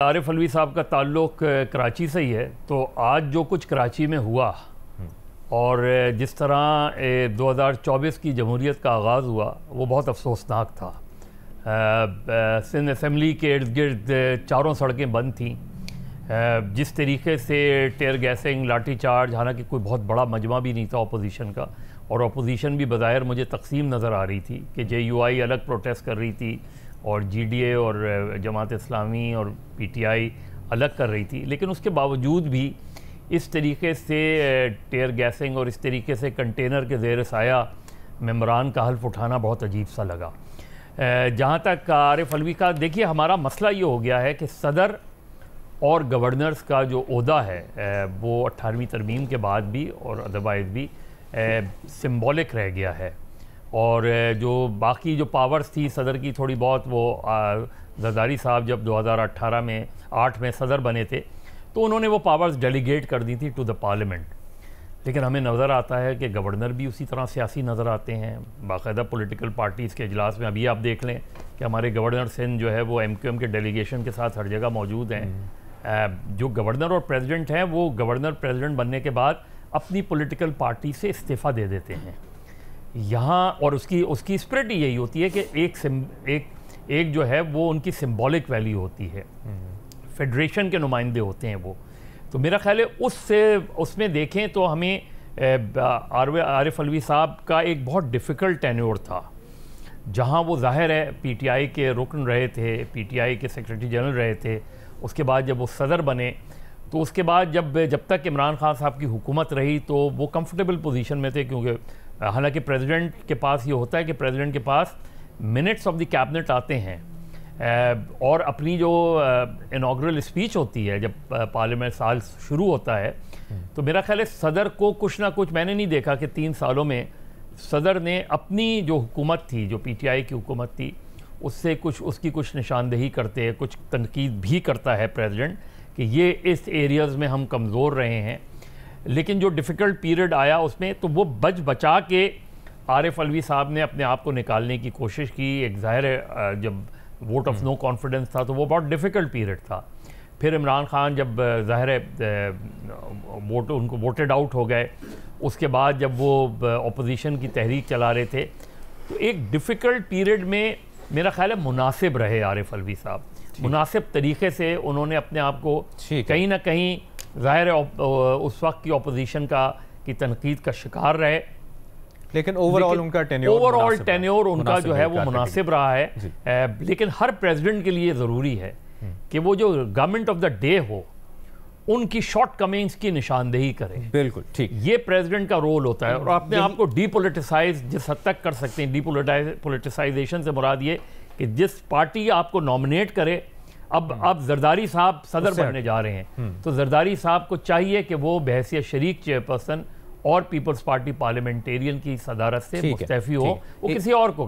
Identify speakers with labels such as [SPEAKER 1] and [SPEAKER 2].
[SPEAKER 1] आरिफ अलवी साहब का ताल्लुक़ कराची से ही है, तो आज जो कुछ कराची में हुआ और जिस तरह 2024 की जमहूरियत का आगाज़ हुआ वो बहुत अफसोसनाक था। सिंध असम्बली के इर्द गिर्द चारों सड़कें बंद थीं। जिस तरीके से टेयर गैसिंग, लाठी चार्ज, हालांकि कोई बहुत बड़ा मजमा भी नहीं था अपोजिशन का, और अपोजिशन भी बज़ाहिर मुझे तकसीम नज़र आ रही थी कि JUI अलग प्रोटेस्ट कर रही थी और GDA और जमात इस्लामी और PTI अलग कर रही थी। लेकिन उसके बावजूद भी इस तरीके से टेयर गैसिंग और इस तरीके से कंटेनर के ज़ेर साया मेम्बरान का हल्फ उठाना बहुत अजीब सा लगा। जहाँ तक आरिफ अलवी का, देखिए हमारा मसला ये हो गया है कि सदर और गवर्नर्स का जो ओहदा है वो 18वीं तरमीम के बाद भी और अदरवाइज़ भी सिम्बॉलिक रह गया है, और जो बाकी जो पावर्स थी सदर की थोड़ी बहुत, वो जरदारी साहब जब 2018 में 8 में सदर बने थे तो उन्होंने वो पावर्स डेलीगेट कर दी थी टू द पार्लियामेंट। लेकिन हमें नज़र आता है कि गवर्नर भी उसी तरह सियासी नज़र आते हैं बाकायदा पॉलिटिकल पार्टीज़ के इजलास में। अभी आप देख लें कि हमारे गवर्नर सिंध जो है वो MQM के डेलीगेशन के साथ हर जगह मौजूद हैं। जो गवर्नर और प्रेसिडेंट हैं वो गवर्नर प्रेसिडेंट बनने के बाद अपनी पॉलिटिकल पार्टी से इस्तीफ़ा दे देते हैं यहाँ, और उसकी स्पिरिट ही यही होती है कि एक जो है वो उनकी सिंबॉलिक वैल्यू होती है, फेडरेशन के नुमाइंदे होते हैं वो। तो मेरा ख्याल है उसमें देखें तो हमें आरिफ अलवी साहब का एक बहुत डिफ़िकल्ट टेन्योर था, जहाँ वो ज़ाहिर है PTI के रुकन रहे थे, PTI के सेक्रेटरी जनरल रहे थे। उसके बाद जब वो सदर बने तो उसके बाद जब तक इमरान खान साहब की हुकूमत रही तो वो कंफर्टेबल पोजीशन में थे, क्योंकि हालांकि प्रेसिडेंट के पास ये होता है कि प्रेसिडेंट के पास मिनट्स ऑफ द कैबिनेट आते हैं और अपनी जो इनॉग्रल स्पीच होती है जब पार्लियामेंट साल शुरू होता है, तो मेरा ख्याल है सदर को कुछ ना कुछ, मैंने नहीं देखा कि 3 सालों में सदर ने अपनी जो हुकूमत थी, जो PTI की हुकूमत थी, उसकी कुछ निशानदेही करते हैं, कुछ तनकीद भी करता है प्रेसिडेंट कि ये इस एरियाज़ में हम कमज़ोर रहे हैं। लेकिन जो डिफ़िकल्ट पीरियड आया उसमें तो वो बचा के आरिफ अलवी साहब ने अपने आप को निकालने की कोशिश की। एक ज़ाहिर है जब वोट ऑफ नो कॉन्फिडेंस था तो वो बहुत डिफ़िकल्ट पीरियड था। फिर इमरान खान जब ज़ाहिर है उनको वोटेड आउट हो गए, उसके बाद जब वो अपोजिशन की तहरीक चला रहे थे, तो एक डिफ़िकल्ट पीरियड में मेरा ख्याल है मुनासिब रहे आरिफ अलवी साहब। मुनासिब तरीके से उन्होंने अपने आप को कहीं ना कहीं, ज़ाहिर है उस वक्त की अपोजिशन की तनकीद का शिकार रहे,
[SPEAKER 2] लेकिन ओवरऑल उनका टेन्योर
[SPEAKER 1] उनका जो है वो मुनासिब रहा है। लेकिन हर प्रेसिडेंट के लिए ज़रूरी है कि वो जो गवर्नमेंट ऑफ द डे हो उनकी शॉर्ट कमिंग्स की निशानदेही करें।
[SPEAKER 2] बिल्कुल ठीक, ये
[SPEAKER 1] प्रेसिडेंट का रोल होता है, और अपने आप को डीपोलिटिसाइज जिस हद तक कर सकते हैं। डीपोलिटिसाइजेशन से मुराद ये कि जिस पार्टी आपको नॉमिनेट करे, अब जरदारी साहब सदर बनने जा रहे हैं, तो जरदारी साहब को चाहिए कि वो बहैसियत शरीक चेयरपर्सन और पीपल्स पार्टी पार्लियामेंटेरियन की सदारत से मुस्तैफी हो, वो किसी और को